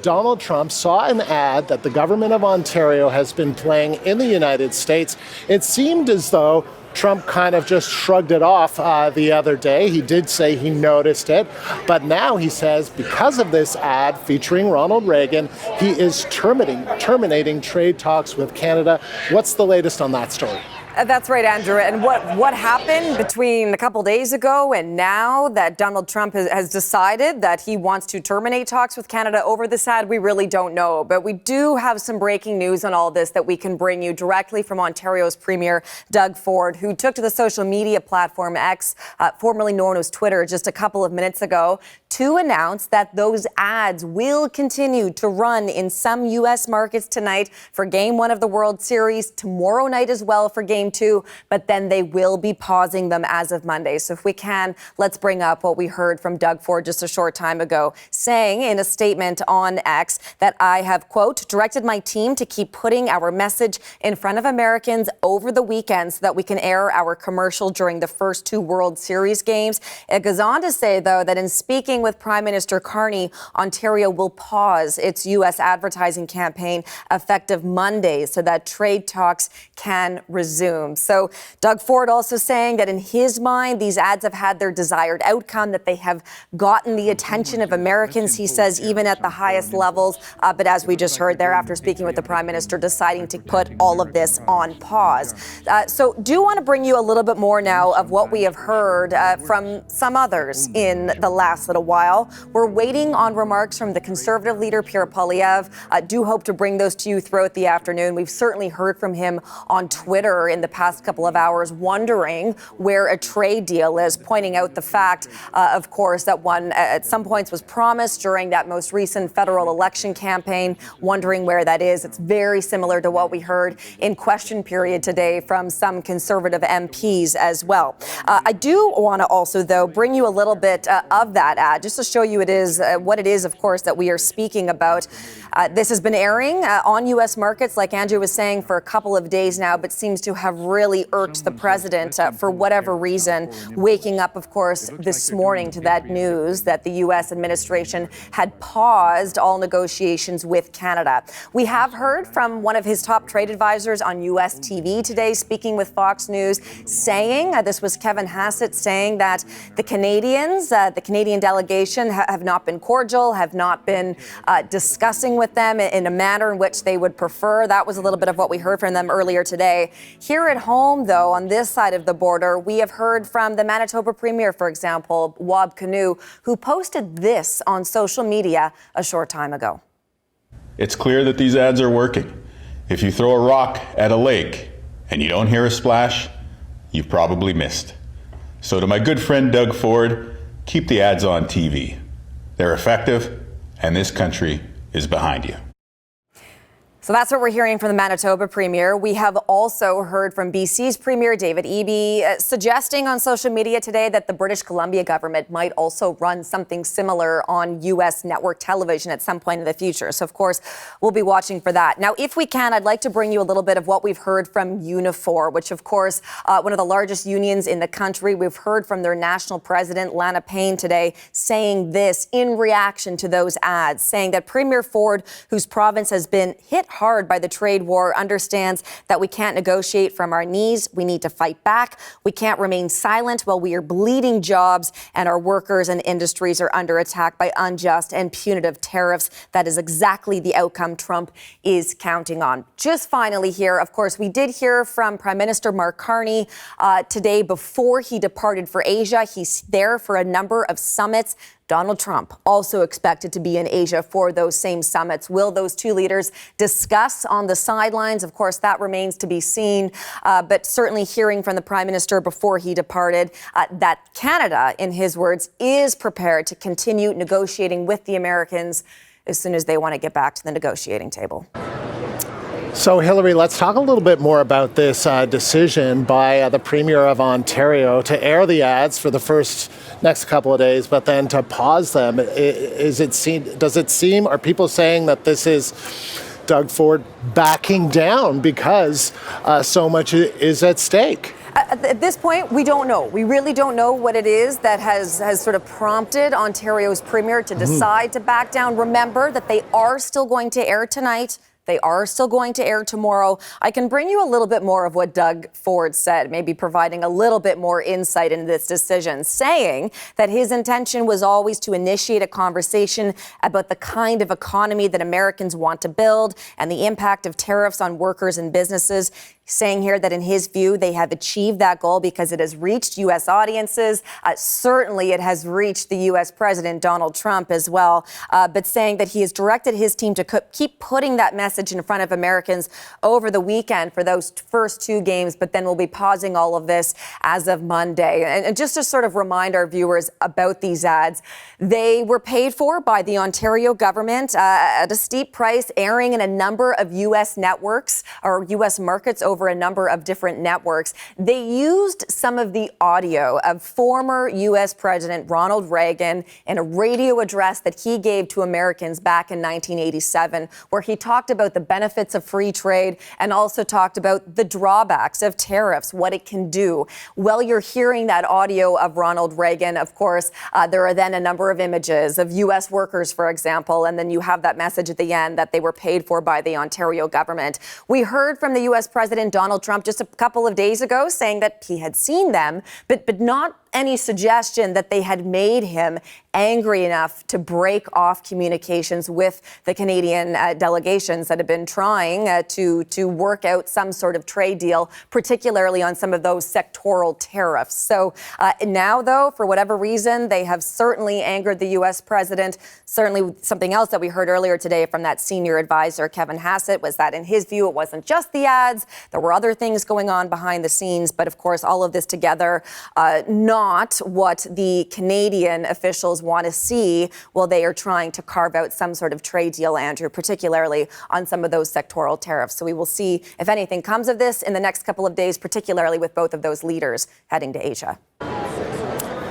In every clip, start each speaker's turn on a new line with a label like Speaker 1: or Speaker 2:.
Speaker 1: Donald Trump saw an ad that the government of Ontario has been playing in the United States. It seemed as though Trump kind of just shrugged it off the other day. He did say he noticed it, but now he says because of this ad featuring Ronald Reagan, he is terminating trade talks with Canada. What's the latest on that story?
Speaker 2: That's right, Andrew. And what happened between a couple days ago and now that Donald Trump has decided that he wants to terminate talks with Canada over this ad, we really don't know. But we do have some breaking news on all this that we can bring you directly from Ontario's Premier, Doug Ford, who took to the social media platform X, formerly known as Twitter, just a couple of minutes ago to announce that those ads will continue to run in some U.S. markets tonight for Game 1 of the World Series, tomorrow night as well for Game 2, but then they will be pausing them as of Monday. So if we can, let's bring up what we heard from Doug Ford just a short time ago, saying in a statement on X that I have, quote, directed my team to keep putting our message in front of Americans over the weekend so that we can air our commercial during the first 2 World Series games. It goes on to say, though, that in speaking with Prime Minister Carney, Ontario will pause its U.S. advertising campaign effective Monday so that trade talks can resume. So Doug Ford also saying that in his mind, these ads have had their desired outcome, that they have gotten the attention of Americans, he says, even at the highest levels. But as we just heard there, after speaking with the Prime Minister, deciding to put all of this on pause. So do want to bring you a little bit more now of what we have heard from some others in the last little while. We're waiting on remarks from the Conservative leader, Pierre Poilievre. Do hope to bring those to you throughout the afternoon. We've certainly heard from him on Twitter in the past couple of hours, wondering where a trade deal is, pointing out the fact, of course, that one at some points was promised during that most recent federal election campaign, wondering where that is. It's very similar to what we heard in question period today from some Conservative MPs as well. I do want to also, though, bring you a little bit of that ad, just to show you it is what it is, of course, that we are speaking about. This has been airing on U.S. markets, like Andrew was saying, for a couple of days now, but seems to have really irked the president for whatever reason, waking up, of course, this morning to that news that the U.S. administration had paused all negotiations with Canada. We have heard from one of his top trade advisors on U.S. TV today, speaking with Fox News, saying, this was Kevin Hassett, saying that the Canadians, the Canadian delegation have not been cordial, have not been discussing with them in a manner in which they would prefer. That was a little bit of what we heard from them earlier today. Here at home, though, on this side of the border, we have heard from the Manitoba Premier, for example, Wab Kinew, who posted this on social media a short time ago.
Speaker 3: It's clear that these ads are working. If you throw a rock at a lake and you don't hear a splash, you've probably missed. So to my good friend Doug Ford, keep the ads on TV. They're effective, and this country is behind you.
Speaker 2: So that's what we're hearing from the Manitoba Premier. We have also heard from BC's Premier, David Eby, suggesting on social media today that the British Columbia government might also run something similar on U.S. network television at some point in the future. So, of course, we'll be watching for that. Now, if we can, I'd like to bring you a little bit of what we've heard from Unifor, which, of course, one of the largest unions in the country. We've heard from their national president, Lana Payne, today, saying this in reaction to those ads, saying that Premier Ford, whose province has been hit hard by the trade war, understands that we can't negotiate from our knees. We need to fight back. We can't remain silent while we are bleeding jobs and our workers and industries are under attack by unjust and punitive tariffs. That is exactly the outcome Trump is counting on. Just finally here, of course, we did hear from Prime Minister Mark Carney today before he departed for Asia. He's there for a number of summits. Donald Trump also expected to be in Asia for those same summits. Will those two leaders discuss on the sidelines? Of course, that remains to be seen. But certainly hearing from the Prime Minister before he departed that Canada, in his words, is prepared to continue negotiating with the Americans as soon as they want to get back to the negotiating table.
Speaker 1: So, Hillary, let's talk a little bit more about this decision by the Premier of Ontario to air the ads for the next couple of days, but then to pause them. Does it seem, are people saying that this is Doug Ford backing down because so much is at stake?
Speaker 2: At this point, we don't know. We really don't know what it is that has sort of prompted Ontario's premier to decide to back down. Remember that they are still going to air tonight. They are still going to air tomorrow. I can bring you a little bit more of what Doug Ford said, maybe providing a little bit more insight into this decision, saying that his intention was always to initiate a conversation about the kind of economy that Americans want to build and the impact of tariffs on workers and businesses. Saying here that in his view, they have achieved that goal because it has reached U.S. audiences. Certainly, it has reached the U.S. President Donald Trump as well. But saying that he has directed his team to keep putting that message in front of Americans over the weekend for those first two games, but then we'll be pausing all of this as of Monday. And just to sort of remind our viewers about these ads, they were paid for by the Ontario government at a steep price, airing in a number of U.S. networks or U.S. markets over a number of different networks. They used some of the audio of former U.S. President Ronald Reagan in a radio address that he gave to Americans back in 1987, where he talked about the benefits of free trade and also talked about the drawbacks of tariffs, what it can do. Well, you're hearing that audio of Ronald Reagan. Of course, there are then a number of images of U.S. workers, for example, and then you have that message at the end that they were paid for by the Ontario government. We heard from the U.S. President Donald Trump just a couple of days ago saying that he had seen them, but not any suggestion that they had made him angry enough to break off communications with the Canadian delegations that have been trying to work out some sort of trade deal, particularly on some of those sectoral tariffs. So now, though, for whatever reason, they have certainly angered the U.S. president. Certainly something else that we heard earlier today from that senior advisor, Kevin Hassett, was that in his view, it wasn't just the ads. There were other things going on behind the scenes. But of course, all of this together, not what the Canadian officials want to see while they are trying to carve out some sort of trade deal, Andrew, particularly on some of those sectoral tariffs. So we will see if anything comes of this in the next couple of days, particularly with both of those leaders heading to Asia.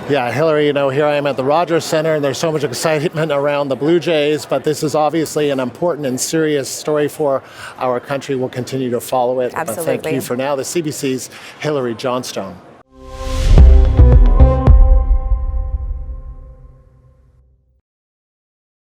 Speaker 1: Yeah, Hillary, here I am at the Rogers Center, and there's so much excitement around the Blue Jays, but this is obviously an important and serious story for our country. We'll continue to follow it.
Speaker 2: Absolutely.
Speaker 1: But thank you for now. The CBC's Hillary Johnstone.